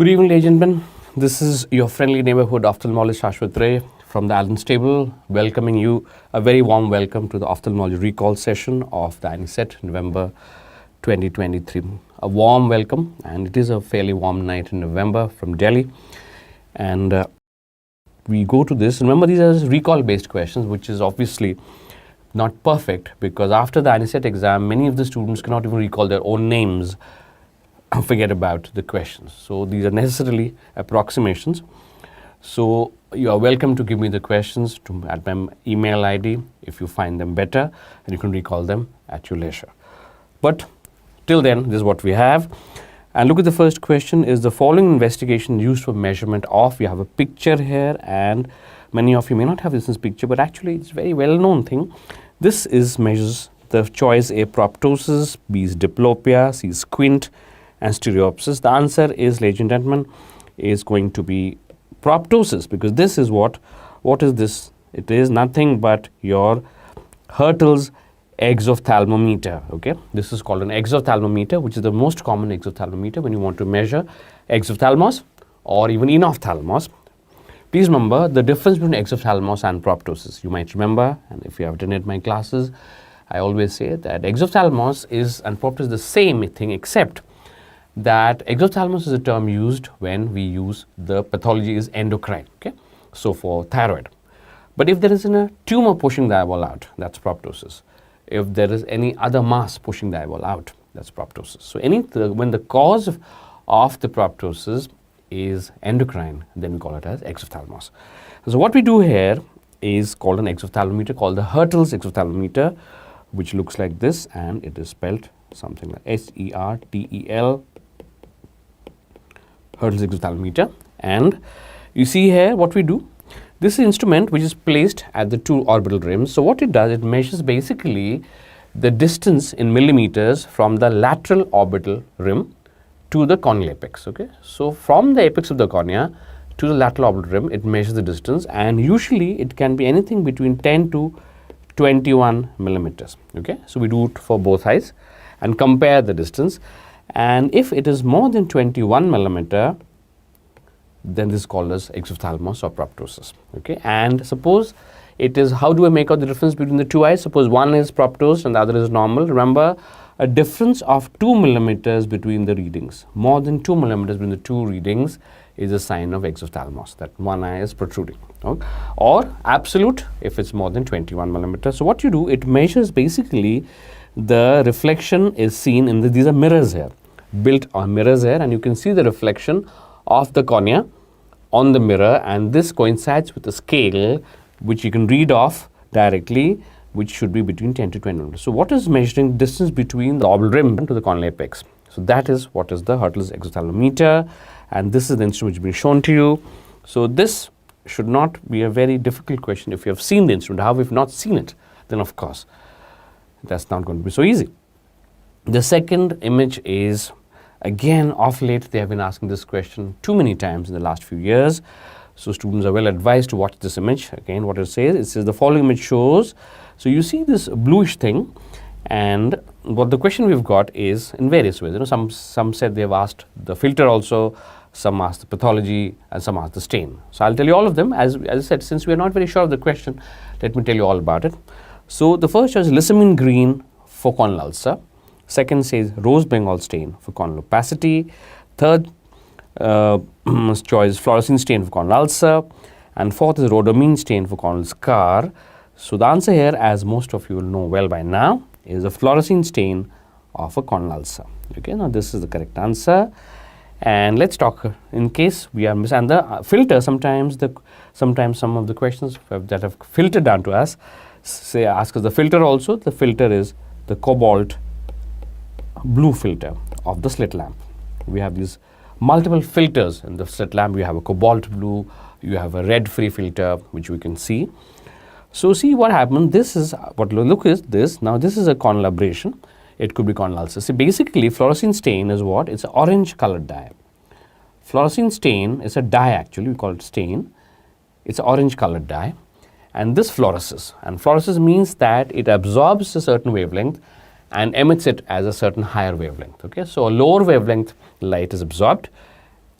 Good evening, ladies and gentlemen. This is your friendly neighborhood ophthalmologist Sashwat Ray from the Allen's Table, welcoming you a very warm welcome to the ophthalmology recall session of the INI-CET November 2023. A warm welcome, and it is a fairly warm night in November from Delhi. And we go to this. Remember, these are recall-based questions, which is obviously not perfect because after the INI-CET exam, many of the students cannot even recall their own names. Forget about the questions. So these are necessarily approximations. So you are welcome to give me the questions at my email ID if you find them better, and you can recall them at your leisure. But till then, this is what we have. And look at the first question. Is the following investigation used for measurement of? We have a picture here, and many of you may not have this picture, but actually it's a very well-known thing. This is measures the choice A, proptosis, B is diplopia, C is squint, and stereopsis. The answer is, ladies and gentlemen, is going to be proptosis, because this is what is this? It is nothing but your Hertel's exophthalmometer. Okay, this is called an exophthalmometer, which is the most common exophthalmometer when you want to measure exophthalmos or even inophthalmos. Please remember the difference between exophthalmos and proptosis. You might remember, and if you have attended my classes, I always say that exophthalmos is and proptosis is the same thing, except that exophthalmos is a term used when we use the pathology is endocrine, okay? So for thyroid. But if there is a tumor pushing the eyeball out, that's proptosis. If there is any other mass pushing the eyeball out, that's proptosis. So when the cause of the proptosis is endocrine, then we call it as exophthalmos. So what we do here is called an exophthalmometer, called the Hertel's exophthalmometer, which looks like this, and it is spelled something like S-E-R-T-E-L, Hertel's exophthalmometer. And you see here what we do. This is an instrument which is placed at the two orbital rims. So what it does, it measures basically the distance in millimeters from the lateral orbital rim to the corneal apex. Okay, so from the apex of the cornea to the lateral orbital rim, it measures the distance, and usually it can be anything between 10 to 21 millimeters. Okay, so we do it for both eyes and compare the distance. And if it is more than 21 millimeter, then this is called as exophthalmos or proptosis. Okay, and suppose it is, how do I make out the difference between the two eyes? Suppose one is proptose and the other is normal. Remember, a difference of 2 millimeters between the readings, more than 2 millimeters between the two readings, is a sign of exophthalmos, that one eye is protruding. Okay? Or absolute if it's more than 21 millimeters. So what you do, it measures basically the reflection is seen in these are mirrors here, built on mirrors here, and you can see the reflection of the cornea on the mirror, and this coincides with the scale which you can read off directly, which should be between 10 to 20 millimeters. So what is measuring distance between the orbital rim to the corneal apex? So that is what is the Hertel's exophthalmometer, and this is the instrument which has been shown to you. So this should not be a very difficult question if you have seen the instrument. However, if you have not seen it, then of course that's not going to be so easy. The second image is, again, of late they have been asking this question too many times in the last few years. So students are well advised to watch this image. Again, what it says the following image shows. So you see this bluish thing, and what the question we've got is in various ways. You know, some said they have asked the filter also, some asked the pathology, and some asked the stain. So I'll tell you all of them. As I said, since we are not very sure of the question, let me tell you all about it. So the first choice is lissamine green for corneal ulcer. Second says rose Bengal stain for corneal opacity. Third choice fluorescein stain for corneal ulcer. And fourth is rhodomine stain for corneal scar. So the answer here, as most of you will know well by now, is a fluorescein stain of a corneal ulcer. Okay, now this is the correct answer. And let's talk in case we are missing the filter. Sometimes some of the questions that have filtered down to us say ask us the filter also. The filter is the cobalt blue filter of the slit lamp. We have these multiple filters in the slit lamp. We have a cobalt blue, you have a red free filter, which we can see. So see what happened. This is what look is this. Now this is a corneal abrasion. It could be corneal ulcer. See, basically fluorescein stain is what? It's an orange colored dye. Fluorescein stain is a dye, actually we call it stain. It's an orange colored dye, and this fluoresces, and fluoresces means that it absorbs a certain wavelength and emits it as a certain higher wavelength. Okay, so a lower wavelength light is absorbed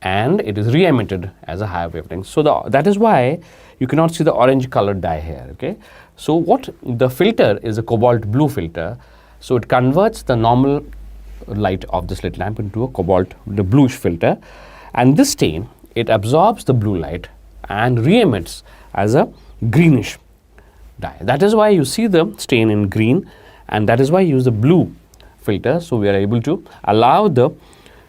and it is re-emitted as a higher wavelength. So that is why you cannot see the orange colored dye here. Okay, so what the filter is a cobalt blue filter, so it converts the normal light of the slit lamp into a the bluish filter, and this stain, it absorbs the blue light and re-emits as a greenish dye. That is why you see the stain in green, and that is why you use the blue filter. So we are able to allow the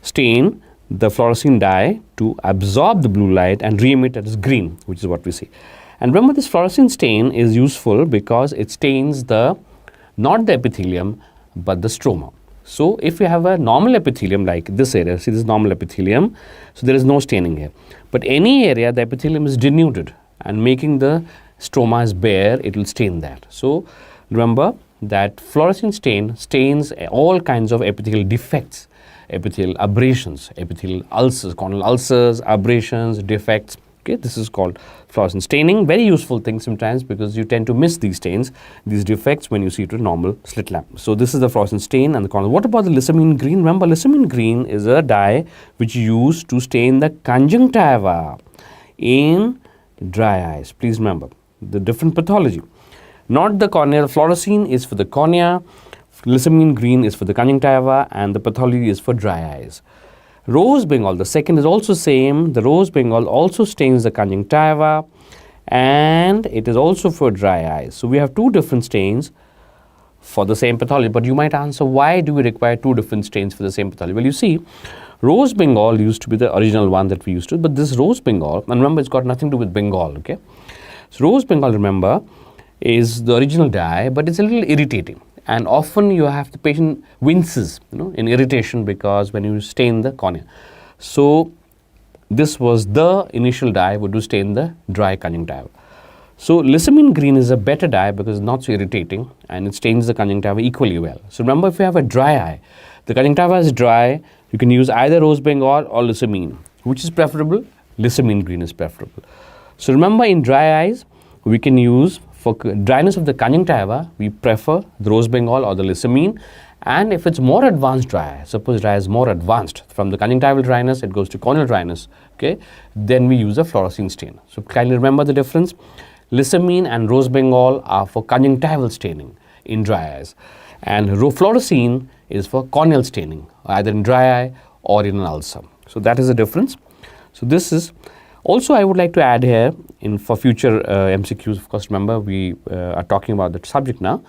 stain, the fluorescein dye, to absorb the blue light and re-emit as green, which is what we see. And remember, this fluorescein stain is useful because it stains not the epithelium but the stroma. So if you have a normal epithelium like this area, see this normal epithelium, so there is no staining here. But any area the epithelium is denuded and making the stroma is bare, it will stain that. So remember that fluorescein stain stains all kinds of epithelial defects, epithelial abrasions, epithelial ulcers, corneal ulcers, abrasions, defects. Okay, this is called fluorescent staining. Very useful thing sometimes because you tend to miss these stains, these defects when you see it with normal slit lamp. So this is the fluorescent stain and the corneal. What about the lissamine green? Remember, lissamine green is a dye which is used to stain the conjunctiva in dry eyes. Please remember the different pathology. Not the corneal. Fluorescein is for the cornea, lissamine green is for the conjunctiva, and the pathology is for dry eyes. Rose Bengal, the second is also same. The rose Bengal also stains the conjunctiva, and it is also for dry eyes. So we have two different stains for the same pathology. But you might answer, why do we require two different stains for the same pathology? Well, you see, rose Bengal used to be the original one that we used to, but this rose Bengal, and remember, it's got nothing to do with Bengal, okay? So rose Bengal, remember, is the original dye, but it's a little irritating. And often you have the patient winces, in irritation because when you stain the cornea. So this was the initial dye would do stain the dry conjunctiva. So lissamine green is a better dye because it's not so irritating and it stains the conjunctiva equally well. So remember, if you have a dry eye, the conjunctiva is dry, you can use either rose Bengal or lissamine. Which is preferable? Lissamine green is preferable. So remember, in dry eyes, we can use, for dryness of the conjunctiva, we prefer the rose Bengal or the lissamine. And if it's more advanced dry eye, suppose dry eye is more advanced, from the conjunctival dryness it goes to corneal dryness, okay, then we use a fluorescein stain. So kindly remember the difference. Lissamine and rose Bengal are for conjunctival staining in dry eyes, and fluorescein is for corneal staining, either in dry eye or in an ulcer. So that is the difference. So this is also, I would like to add here for future MCQs, of course, remember we are talking about the subject now.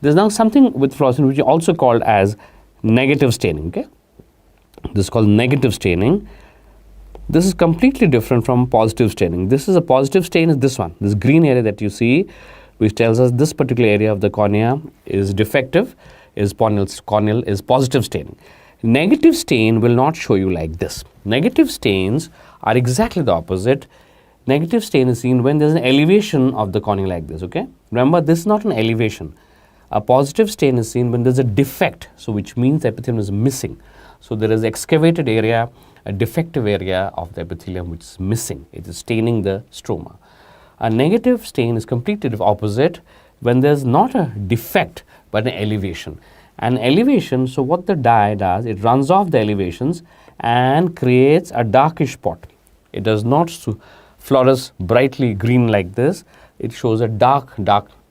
There's now something with fluorescein which is also called as negative staining, okay? This is called negative staining. This is completely different from positive staining. This is a positive stain, is this one, this green area that you see, which tells us this particular area of the cornea is defective, is corneal, is positive staining. Negative stain will not show you like this. Negative stains are exactly the opposite. Negative stain is seen when there is an elevation of the cornea like this, okay? Remember, this is not an elevation. A positive stain is seen when there is a defect, so which means the epithelium is missing. So there is excavated area, a defective area of the epithelium which is missing. It is staining the stroma. A negative stain is completely the opposite when there is not a defect but an elevation. An elevation, so what the dye does, it runs off the elevations and creates a darkish spot. It does not fluoresce brightly green like this. It shows a dark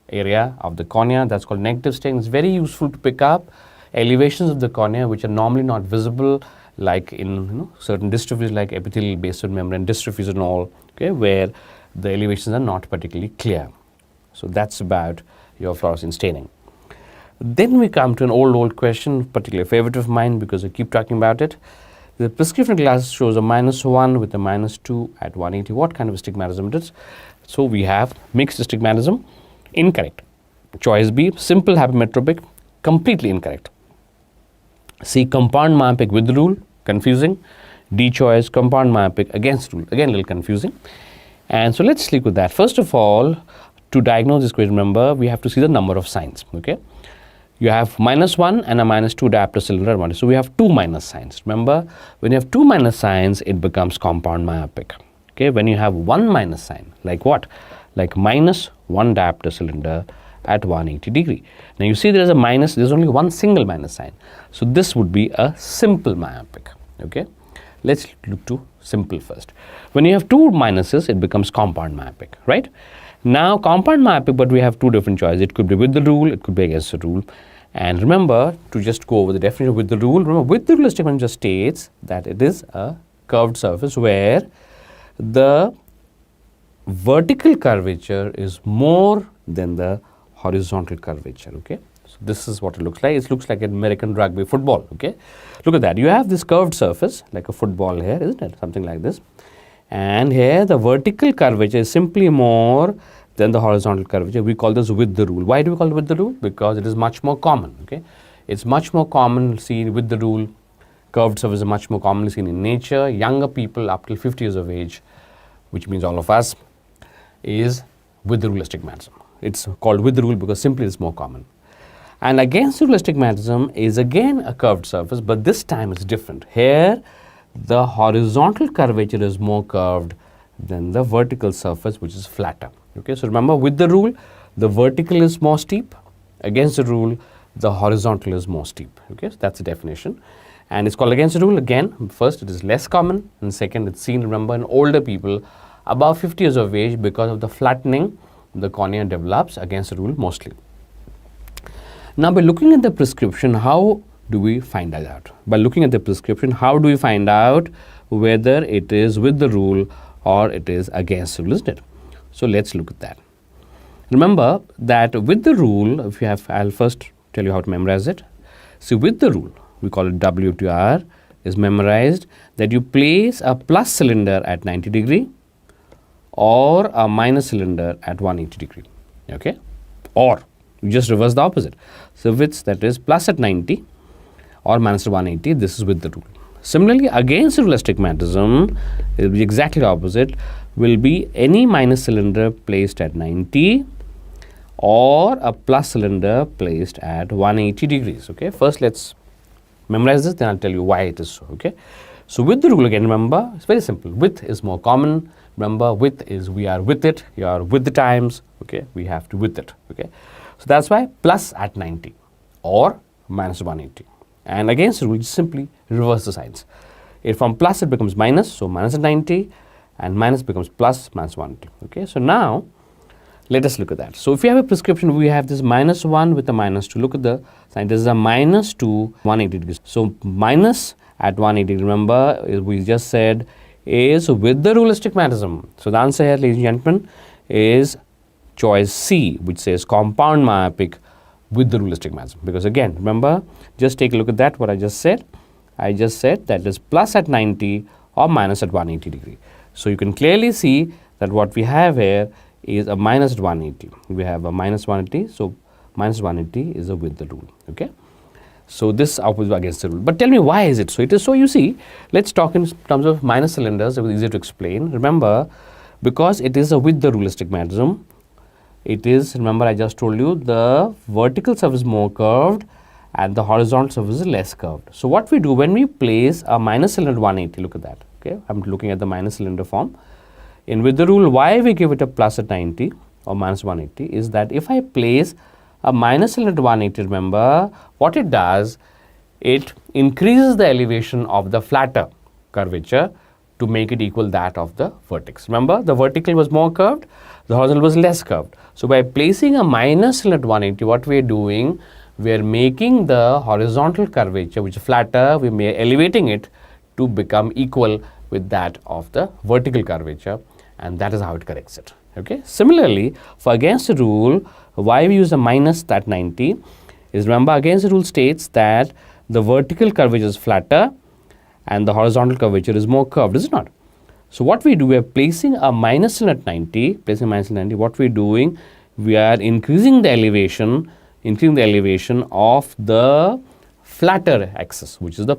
area of the cornea. That's called negative stain. It's very useful to pick up elevations of the cornea which are normally not visible, like in certain dystrophies like epithelial basal membrane dystrophies and all, okay, where the elevations are not particularly clear. So that's about your fluorescein staining. Then we come to an old question, particularly a favorite of mine because I keep talking about it. The prescription glasses shows a -1 with a -2 at 180. What kind of astigmatism it is? So we have mixed astigmatism. Incorrect. Choice B, simple hypermetropic, completely incorrect. C, compound myopic with rule, confusing. D choice, compound myopic against rule, again a little confusing. And so let's stick with that. First of all, to diagnose this question, remember, we have to see the number of signs, okay? You have -1 and a -2 diopter cylinder one. So we have two minus signs. Remember, when you have two minus signs, it becomes compound myopic. Okay, when you have one minus sign, like what? Like -1 diopter cylinder at 180 degree. Now you see there is a minus, there is only one single minus sign. So this would be a simple myopic. Okay. Let's look to simple first. When you have two minuses, it becomes compound myopic, right? Now, compound myopic, but we have two different choices. It could be with the rule, it could be against the rule. And remember, to just go over the definition with the rule, remember, with the rule astigmatism just states that it is a curved surface where the vertical curvature is more than the horizontal curvature, okay? So this is what it looks like. It looks like an American rugby football, okay? Look at that. You have this curved surface like a football here, isn't it? Something like this. And here the vertical curvature is simply more than the horizontal curvature. We call this with the rule. Why do we call it with the rule? Because it is much more common, okay? It's much more common seen with the rule. Curved surface is much more commonly seen in nature. Younger people up till 50 years of age, which means all of us, is with the rule astigmatism. It's called with the rule because simply it's more common. And against the rule astigmatism is again a curved surface, but this time it's different. Here, the horizontal curvature is more curved than the vertical surface, which is flatter. Okay, so remember, with the rule, the vertical is more steep. Against the rule, the horizontal is more steep. Okay, so that's the definition. And it's called against the rule again. First, it is less common, and second, it's seen, remember, in older people above 50 years of age because of the flattening the cornea develops against the rule mostly. Now, by looking at the prescription, how do we find that out? By looking at the prescription, how do we find out whether it is with the rule or it is against the rule, isn't it? So let's look at that. Remember that with the rule, if you have, I'll first tell you how to memorize it. See, with the rule, we call it WTR, is memorized that you place a plus cylinder at 90 degree or a minus cylinder at 180 degree, okay? Or you just reverse the opposite. So if it's that is plus at 90 or minus at 180, this is with the rule. Similarly, against the rule astigmatism, it will be exactly the opposite, will be any minus cylinder placed at 90 or a plus cylinder placed at 180 degrees, okay? First, let's memorize this, then I'll tell you why it is so, okay? So with the rule again, remember, it's very simple. With is more common. Remember, with is we are with it, you are with the times, okay? We have to with it, okay? So that's why plus at 90 or minus 180. And against the rule, you simply reverse the signs. If from plus it becomes minus, so minus at 90, and minus becomes plus, minus 180, okay? So now, let us look at that. So if you have a prescription, we have this minus 1 with a minus 2. Look at the sign. This is a minus 2, 180 degrees. So minus at 180, remember, we just said, is with the rule astigmatism. So the answer here, ladies and gentlemen, is choice C, which says compound myopic with the rule astigmatism. Because again, remember, just take a look at that, what I just said. I just said that is plus at 90 or minus at 180 degree. So you can clearly see that what we have here is a minus at 180. We have a minus 180, so minus 180 is a with the rule, okay? So this opposite against the rule. But tell me, why is it so? It is so, you see, let's talk in terms of minus cylinders. It was easier to explain. Remember, because it is a with the rule astigmatism, it is, remember I just told you, the vertical surface is more curved and the horizontal surface is less curved. So what we do when we place a minus cylinder 180, look at that, okay? I'm looking at the minus cylinder form. In with the rule, why we give it a plus at 90 or minus 180 is that if I place a minus cylinder 180, remember, what it does, it increases the elevation of the flatter curvature to make it equal that of the vertex. Remember, the vertical was more curved, the horizontal was less curved. So by placing a minus cylinder 180, what we are doing, we are making the horizontal curvature, which is flatter, we are elevating it to become equal with that of the vertical curvature, and that is how it corrects it. Okay. Similarly, for against the rule, why we use a minus at 90 is, remember, against the rule states that the vertical curvature is flatter and the horizontal curvature is more curved, is it not? So what we do, we are placing a minus at 90, placing minus at 90, what we are doing, we are increasing the elevation of the flatter axis, which is the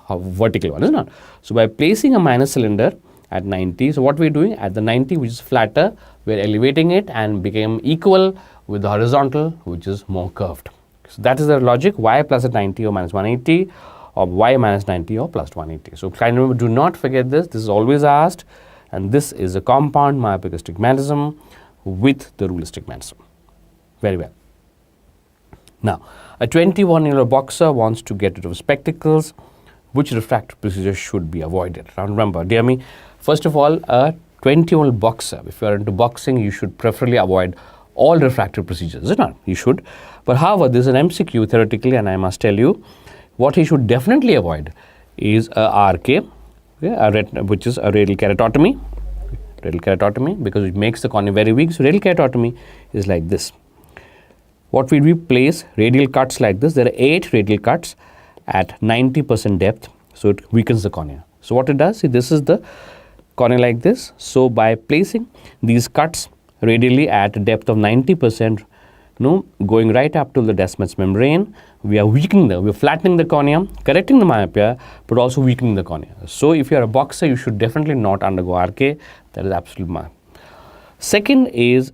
vertical one, is it not? So by placing a minus cylinder at 90, so what we are doing at the 90, which is flatter, we are elevating it and became equal with the horizontal, which is more curved. So that is the logic, why plus at 90 or minus 180, or y minus 90 or plus 180. So kindly remember, do not forget this. This is always asked, and this is a compound myopic astigmatism with the rule astigmatism. Very well. Now, a 21-year-old boxer wants to get rid of spectacles. which refractive procedure should be avoided. Now remember, dear me, first of all, a 20-year-old boxer, if you are into boxing, you should preferably avoid all refractive procedures, is it not? You should. But however, this is an MCQ theoretically, and I must tell you, what he should definitely avoid is a RK, which is a radial keratotomy. Because it makes the cornea very weak. So radial keratotomy is like this. What we place radial cuts like this. There are 8 radial cuts at 90% depth, so it weakens the cornea. So what it does, see, this is the cornea like this. So by placing these cuts radially at a depth of 90%, going right up to the Descemet's membrane, we are we're flattening the cornea, correcting the myopia, but also weakening the cornea. So if you are a boxer, you should definitely not undergo RK. That is absolutely Second is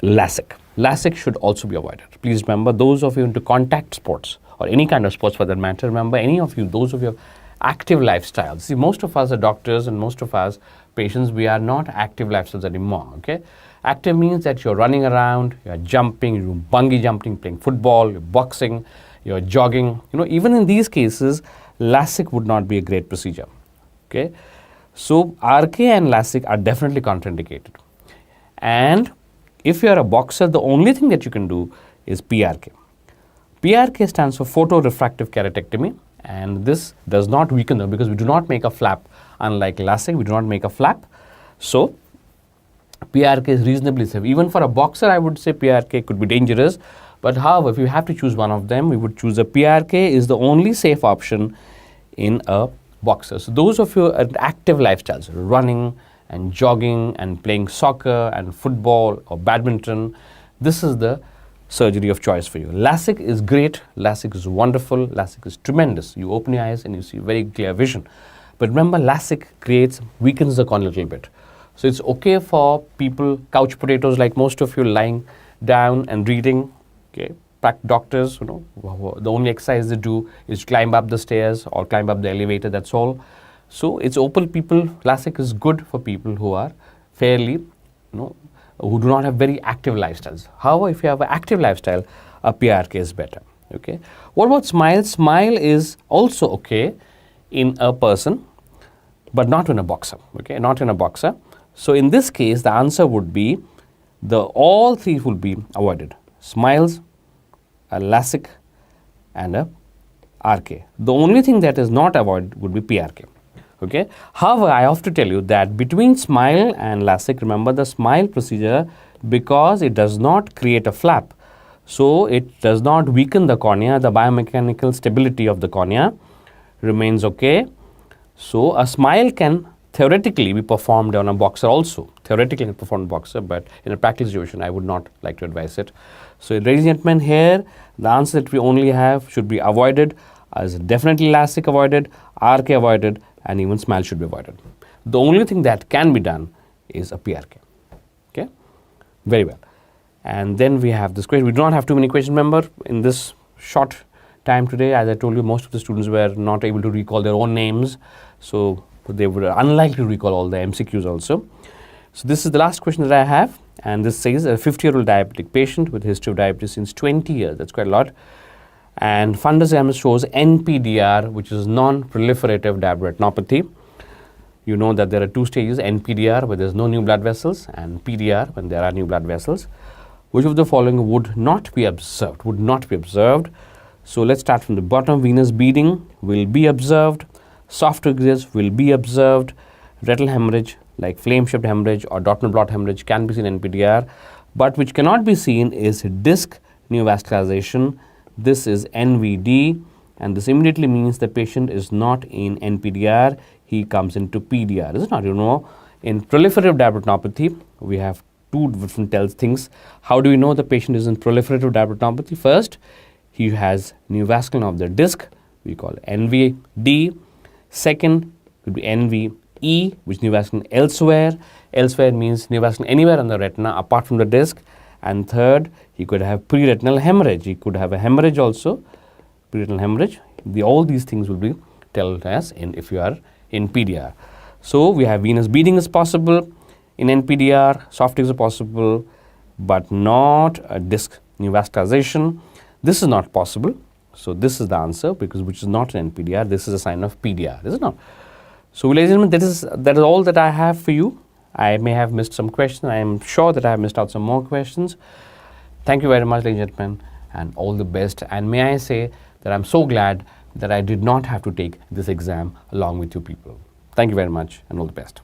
LASIK. LASIK should also be avoided. Please remember, those of you into contact sports or any kind of sports for that matter, remember, those of you have active lifestyles. See, most of us are doctors and most of us patients, we are not active lifestyles anymore, okay? Active means that you're running around, you're jumping, you're bungee jumping, playing football, you're boxing, you're jogging. Even in these cases, LASIK would not be a great procedure, okay? So RK and LASIK are definitely contraindicated. And if you are a boxer, the only thing that you can do is PRK. PRK stands for photorefractive keratectomy, and this does not weaken them because we do not make a flap. Unlike LASIK, we do not make a flap. So PRK is reasonably safe. Even for a boxer, I would say PRK could be dangerous. But however, if you have to choose one of them, we would choose a PRK is the only safe option in a boxer. So those of you at active lifestyles, running and jogging and playing soccer and football or badminton, this is the surgery of choice for you. LASIK is great, LASIK is wonderful, LASIK is tremendous. You open your eyes and you see very clear vision. But remember, LASIK weakens the cornea a little bit. So it's okay for people, couch potatoes like most of you, lying down and reading, okay? Doctors, the only exercise they do is climb up the stairs or climb up the elevator, that's all. So it's open people, LASIK is good for people who are fairly, who do not have very active lifestyles. However, if you have an active lifestyle, a PRK is better, okay? What about SMILE? SMILE is also okay in a person, but not in a boxer, okay? Not in a boxer. So in this case, the answer would be, all 3 will be avoided. SMILES, a LASIK and a RK. The only thing that is not avoided would be PRK. Okay. However, I have to tell you that between SMILE and LASIK, remember the SMILE procedure, because it does not create a flap, so it does not weaken the cornea, the biomechanical stability of the cornea remains okay. So a SMILE can theoretically be performed on a boxer also. Theoretically can perform on a boxer, but in a practical situation, I would not like to advise it. So ladies and gentlemen, here the answer that we only have should be avoided as definitely LASIK avoided, RK avoided, and even SMILE should be avoided. The only thing that can be done is a PRK. Okay, very well. And then we have this question. We do not have too many questions, remember, in this short time today. As I told you, most of the students were not able to recall their own names, so they were unlikely to recall all the MCQs also. So this is the last question that I have, and this says a 50-year-old diabetic patient with a history of diabetes since 20 years. That's quite a lot. And fundus exam shows NPDR, which is non-proliferative diabetic retinopathy. You know that there are 2 stages, NPDR where there is no new blood vessels, and PDR when there are new blood vessels. Which of the following would not be observed? Would not be observed. So let's start from the bottom. Venous bleeding will be observed. Soft exits will be observed. Retinal hemorrhage like flame-shaped hemorrhage or Dottner blot hemorrhage can be seen in NPDR, but which cannot be seen is disc neovascularization. This is NVD, and this immediately means the patient is not in NPDR, he comes into PDR. Is it not? You know, in proliferative diabetic retinopathy, we have 2 different things. How do we know the patient is in proliferative diabetic retinopathy? First, he has neovascularization of the disc, we call NVD. Second could be NVE, which is neovascularization elsewhere. Elsewhere means neovascularization anywhere on the retina apart from the disc. And third, he could have pre-retinal hemorrhage. He could have a hemorrhage also, pre-retinal hemorrhage. All these things will be told us if you are in PDR. So we have venous bleeding is possible in NPDR, soft exits are possible, but not a disc neovascularization. This is not possible. So this is the answer, because which is not an NPDR. This is a sign of PDR, is it not? So ladies and gentlemen, that is all that I have for you. I may have missed some questions. I am sure that I have missed out some more questions. Thank you very much, ladies and gentlemen, and all the best. And may I say that I'm so glad that I did not have to take this exam along with you people. Thank you very much, and all the best.